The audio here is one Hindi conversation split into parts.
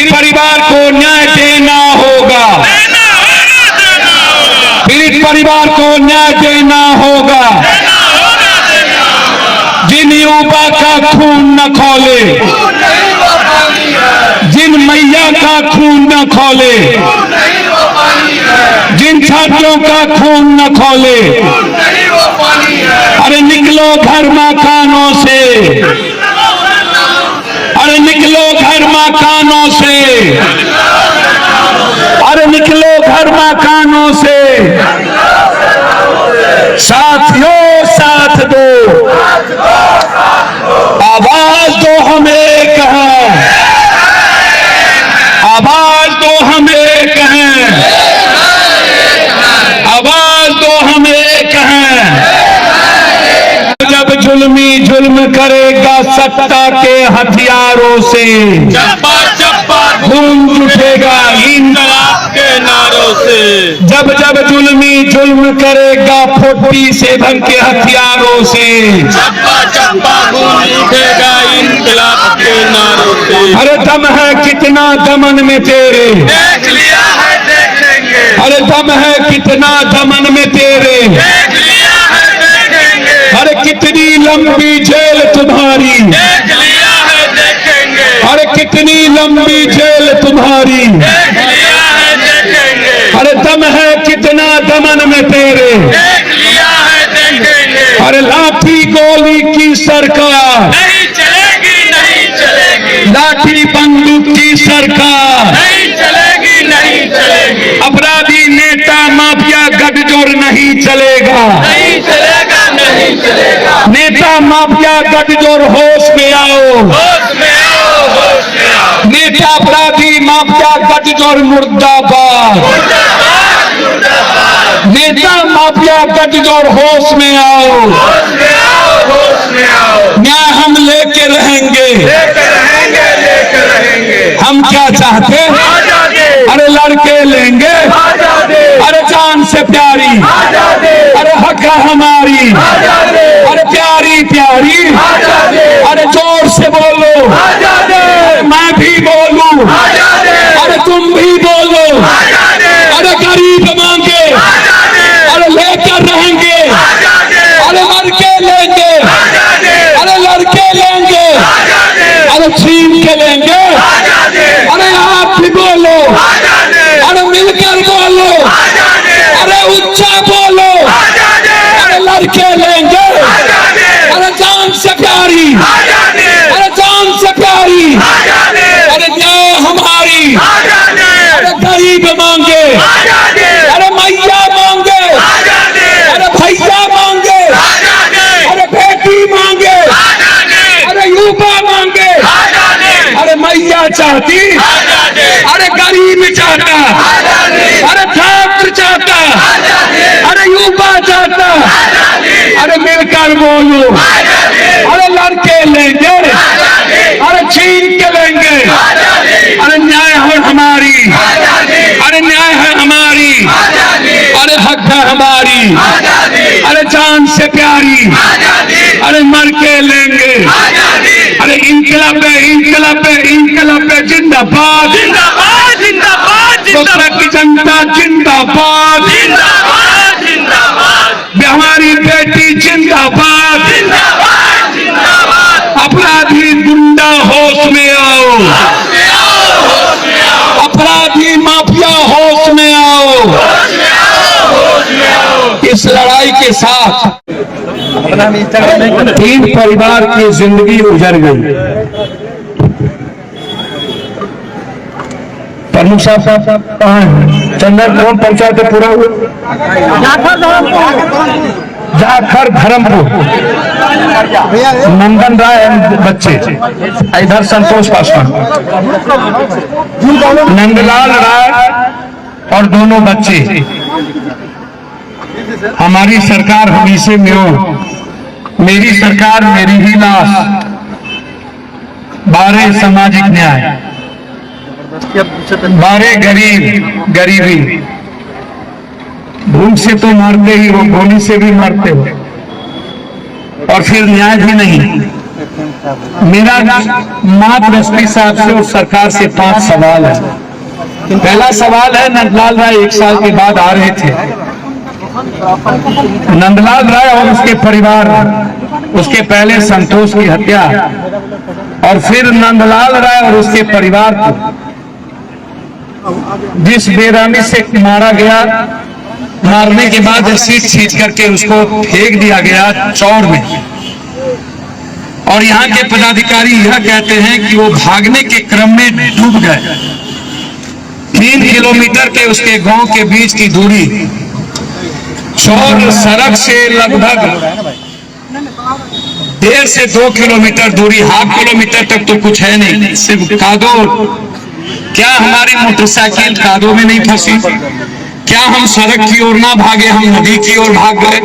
पीड़ित परिवार को न्याय देना होगा, पीड़ित परिवार को न्याय देना होगा। जिन युवा का खून न खौले, जिन मैया का खून न खौले, जिन छात्रों का खून न खौले, अरे निकलो घर मकानों से, अरे निकलो घर मकानों से, अरे निकलो घर मकानों से। साथियों साथ दो, आवाज दो हम एक हैं, आवाज दो हम एक हैं, आवाज दो हम एक हैं। जब जुल्मी जुल्म करेगा सत्ता के हथियारों से, चप्पा चप्पा गूंज उठेगा इंकलाब के नारों से। जब जब जुल्मी जुल्म करेगा 47 के हथियारों से, चप्पा चप्पा गूंज उठेगा इंकलाब के नारों से। अरे दम है कितना दमन में तेरे, देख लिया है देख लेंगे, अरे दम है कितना दमन में तेरे, देख लिया है देखेंगे, अरे कितनी लंबी जेल तुम्हारी, देख लिया है देखेंगे, अरे कितनी लंबी जेल तुम्हारी, देख लिया है देखेंगे, अरे दम है कितना दमन में तेरे, देख लिया है देखेंगे। अरे लाठी गोली की सरकार, नहीं चलेगी नहीं चलेगी, लाठी बंदूक की सरकार, नहीं चलेगी नहीं चलेगी, अपराधी नेता माफिया गठजोड़ नहीं चलेगा, नहीं चलेगा नहीं चलेगा। नेता माफिया गठजोड़ होश में आओ, होश में आओ होश में आओ, नेता अपराधी माफिया गठजोड़ मुर्दाबाद, मुर्दाबाद मुर्दाबाद, नेता माफिया गठजोड़ होश में आओ, होश में आओ होश में आओ। न्याय हम लेके रहेंगे, लेकर रहेंगे लेकर रहेंगे, हम क्या चाहते हैं, आजादी अरे लड़के लेंगे, आजादी अरे जान से प्यारी, आजादी अरे हक है हमारी, आजादी अरे प्यारी प्यारी, आजादी अरे जोर से बोलो, आजादी मैं भी बोलूं, आजादी अरे तुम भी बोलो, आजादी अरे गरीब मांगे, आजादी अरे लेकर रहेंगे, आजादी अरे लड़के लेंगे, आजादी अरे लड़के लेंगे, आजादी अरे छीन के लेंगे, आजादी अरे आप भी बोलो, आजादी अरे मिलकर बोलो, आजादी अरे ऊंचा बोलो, आजादी अरे लड़के लेंगे, आजादी अरे जान से प्यारी, आजादी अरे जान से प्यारी, आजादी अरे न्याय हमारी, आजादी अरे गरीब मांगे, आजादी अरे मैया मांगे, आजादी अरे भैया मांगे, आजादी अरे बेटी मांगे, आजादी अरे युवा मांगे, आजादी अरे मैया चाहती, आजादी अरे गरीब चाहता, आजादी अरे छात्र चाहता, अरे युवा चाहता, अरे मिलकर बोलो, अरे लड़के लेंगे, अरे छीन के लेंगे, अरे न्याय है हमारी, अरे न्याय है हमारी, अरे हक है हमारी, अरे जान से प्यारी, अरे मर के लेंगे, अरे इनकलाब है इनकलाब है इनकलाब है, जिंदाबाद जिंदाबाद जिंदाबाद लोकतंत्र की जनता जिंदाबाद, जिंदाबाद जिंदाबाद हमारी बेटी जिंदाबाद, जिंदाबाद जिंदाबाद। अपराधी गुंडा होश में आओ, होश में आओ होश में आओ, अपराधी माफिया होश में आओ। होश में आओ होश में आओ। इस लड़ाई के साथ 3 परिवार की जिंदगी उजड़ गई। प्रमुख साहब कहाँ हैं? चंदन ग्राम पंचायत पूरा हुआ, जाखर धर्मपुर, नंदन राय बच्चे, इधर संतोष पासवान, नंदलाल राय और दोनों बच्चे। हमारी सरकार हमेशा में हो, मेरी सरकार मेरी ही लाश, 12 सामाजिक न्याय, 12 गरीबी। भूख से तो मारते ही हो, गोली से भी मारते हो, और फिर न्याय भी नहीं। मेरा मात्र एसपी साहब से और सरकार से 5 सवाल है। पहला सवाल है, नंदलाल राय 1 साल के बाद आ रहे थे। नंदलाल राय और उसके परिवार, उसके पहले संतोष की हत्या और फिर नंदलाल राय और उसके परिवार को जिस बेरहमी से मारा गया, मारने के बाद सीट छींच करके उसको फेंक दिया गया चौड़ में, और यहाँ के पदाधिकारी यह कहते हैं कि वो भागने के क्रम में डूब गए। 3 किलोमीटर के उसके गांव के बीच की दूरी, चौड़ सड़क से लगभग 1.5 से 2 किलोमीटर दूरी, ½ किलोमीटर तक तो कुछ है नहीं, सिर्फ कादो। क्या हमारी मोटरसाइकिल कादो में नहीं फंसी? क्या हम सड़क की ओर ना भागे, हम नदी की ओर भाग गए?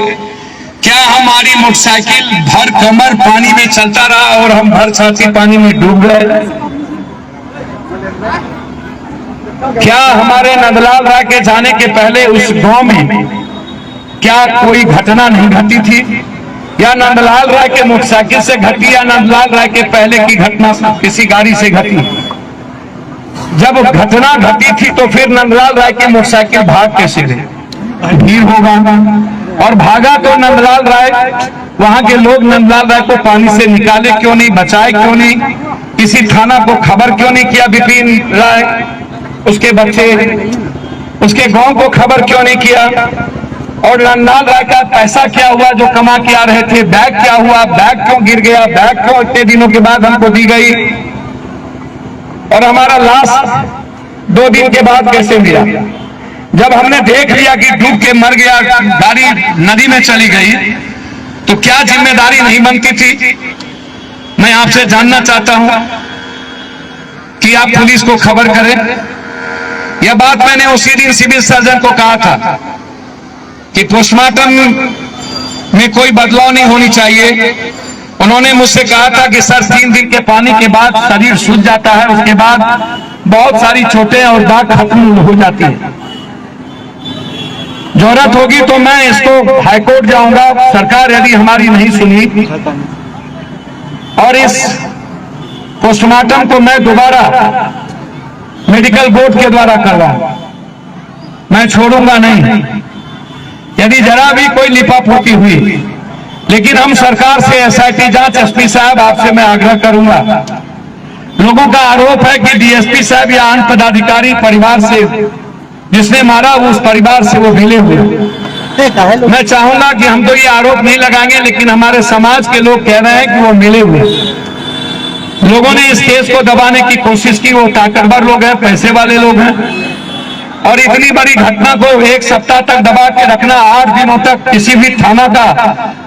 क्या हमारी मोटरसाइकिल भर कमर पानी में चलता रहा और हम भर छाती पानी में डूब गए? क्या हमारे नंदलाल राय के जाने के पहले उस गांव में क्या कोई घटना नहीं घटी थी? या नंदलाल राय के मोटरसाइकिल से घटी, या नंदलाल राय के पहले की घटना किसी गाड़ी से घटी? जब घटना घटी थी तो फिर नंदलाल राय की मोटरसाइकिल भाग कैसे गई? भीड़ होगा, और भागा तो नंदलाल राय, वहां के लोग नंदलाल राय को पानी से निकाले क्यों नहीं, बचाए क्यों नहीं? किसी थाना को खबर क्यों नहीं किया? विपिन राय, उसके बच्चे, उसके गांव को खबर क्यों नहीं किया? और नंदलाल राय का पैसा क्या हुआ जो कमा के आ रहे थे? बैग क्या हुआ? बैग क्यों गिर गया? बैग क्यों इतने दिनों के बाद हमको दी गई? और हमारा लाश 2 दिन के बाद कैसे मिला? जब हमने देख लिया कि डूब के मर गया, गाड़ी नदी में चली गई, तो क्या जिम्मेदारी नहीं बनती थी? मैं आपसे जानना चाहता हूं कि आप पुलिस को खबर करें। यह बात मैंने उसी दिन सिविल सर्जन को कहा था कि पोस्टमार्टम में कोई बदलाव नहीं होनी चाहिए। उन्होंने मुझसे कहा था कि सर 3 दिन के पानी के बाद शरीर सूज जाता है, उसके बाद बहुत सारी चोटें और दाग खत्म हो जाती है। जरूरत होगी तो मैं इसको हाईकोर्ट जाऊंगा, सरकार यदि हमारी नहीं सुनी, और इस पोस्टमार्टम को मैं दोबारा मेडिकल बोर्ड के द्वारा करवाऊंगा। मैं छोड़ूंगा नहीं यदि जरा भी कोई लिपापोती हुई। लेकिन हम सरकार से एसआईटी जांच, एसपी साहब आपसे मैं आग्रह करूंगा। लोगों का आरोप है कि डीएसपी साहब या अन्य पदाधिकारी परिवार से, जिसने मारा उस परिवार से वो मिले हुए। मैं चाहूंगा कि हम तो ये आरोप नहीं लगाएंगे, लेकिन हमारे समाज के लोग कह रहे हैं कि वो मिले हुए। लोगों ने इस केस को दबाने की कोशिश की, वो ताकतवर लोग हैं, पैसे वाले लोग हैं, और इतनी बड़ी घटना को 1 सप्ताह तक दबा के रखना, 8 दिनों तक किसी भी थाना का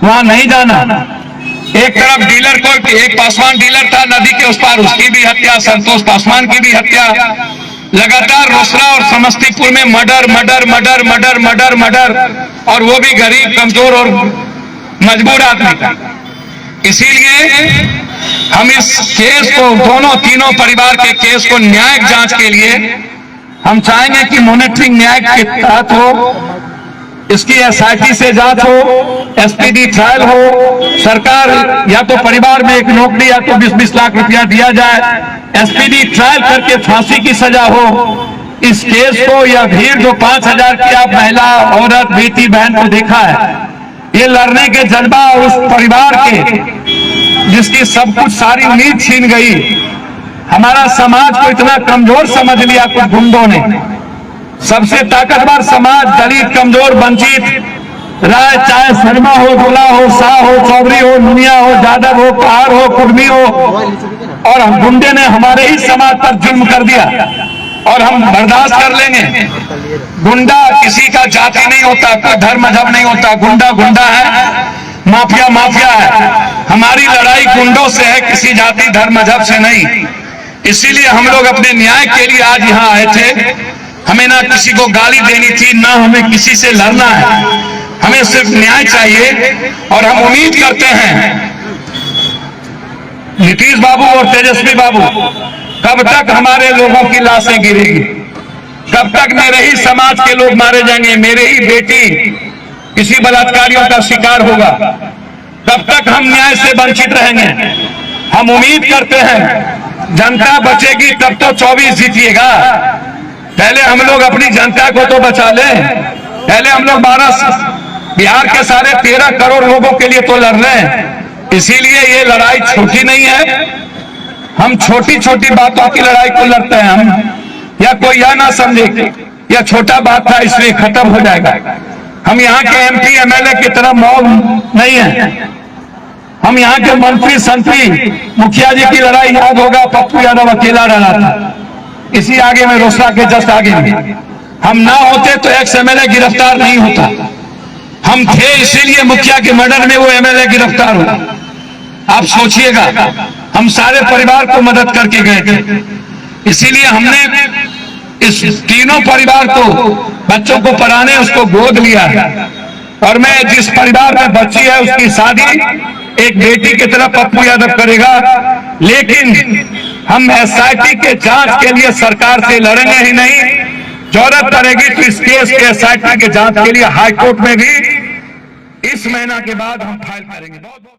वहां नहीं जाना। एक तरफ डीलर को, एक पासवान डीलर था नदी के उस पार, उसकी भी हत्या, संतोष पासवान की भी हत्या, लगातार रोसड़ा और समस्तीपुर में murder murder murder murder murder murder, और वो भी गरीब, कमजोर और मजबूर आदमी था। इसीलिए हम इस केस को, दोनों तीनों परिवार के केस को न्यायिक जांच के लिए हम चाहेंगे कि मॉनिटरिंग न्याय के तहत हो, इसकी एसआईटी से जांच हो, एसपीडी ट्रायल हो, सरकार या तो परिवार में एक नौकरी या तो 20-20 लाख रुपया दिया जाए, एसपीडी ट्रायल करके फांसी की सजा हो। इस केस को, या भीड़ जो 5000 की आप महिला, औरत, बेटी, बहन को देखा है, ये लड़ने के जज्बा उस परिवार के जिसकी सब कुछ सारी उम्मीद छीन गई। हमारा समाज को इतना कमजोर समझ लिया कुछ गुंडों ने। सबसे ताकतवर समाज, दलित, कमजोर, वंचित, राय, चाहे शर्मा हो, गोला हो, शाह हो, चौधरी हो, नुनिया हो, जादव हो, पहाड़ हो, कुर्मी हो, और हम गुंडे ने हमारे ही समाज पर जुल्म कर दिया, और हम बर्दाश्त कर लेंगे। गुंडा किसी का जाति नहीं होता, कोई धर्म मजहब नहीं होता, गुंडा गुंडा है, माफिया माफिया है। हमारी लड़ाई गुंडों से है, किसी जाति, धर्म, मजहब से नहीं। इसीलिए हम लोग अपने न्याय के लिए आज यहाँ आए थे। हमें ना किसी को गाली देनी थी, ना हमें किसी से लड़ना है, हमें सिर्फ न्याय चाहिए। और हम उम्मीद करते हैं नीतीश बाबू और तेजस्वी बाबू, कब तक हमारे लोगों की लाशें गिरेगी? कब तक मेरे ही समाज के लोग मारे जाएंगे? मेरे ही बेटी किसी बलात्कारियों का शिकार होगा? कब तक हम न्याय से वंचित रहेंगे? हम उम्मीद करते हैं जनता बचेगी तब तो 24 जीतिएगा। पहले हम लोग अपनी जनता को तो बचा लें। पहले हम लोग बिहार के सारे 13 करोड़ लोगों के लिए तो लड़ रहे हैं। इसीलिए ये लड़ाई छोटी नहीं है। हम छोटी छोटी बातों की लड़ाई को लड़ते हैं हम, या कोई यह ना समझे यह छोटा बात था इसलिए खत्म हो जाएगा। हम यहाँ के MP MLA की तरह मौन नहीं है। हम यहाँ के मंत्री संतरी मुखिया जी की लड़ाई याद होगा, पप्पू यादव अकेला लड़ा था, इसी आगे में रोसड़ा के जस्ट आगे में। हम ना होते तो एक्स MLA गिरफ्तार नहीं होता। हम थे इसीलिए मुखिया के मर्डर में वो MLA गिरफ्तार हुआ। आप सोचिएगा, हम सारे परिवार को मदद करके गए थे। इसीलिए हमने इस तीनों परिवार को, बच्चों को पढ़ाने उसको गोद लिया। और मैं जिस परिवार में बच्ची है उसकी शादी एक बेटी की तरह पप्पू यादव करेगा। लेकिन हम SIT के जांच के लिए सरकार से लड़ेंगे ही नहीं। जरूरत पड़ेगी तो इस केस के SIT के जांच के लिए हाईकोर्ट में भी इस महीना के बाद हम फाइल करेंगे।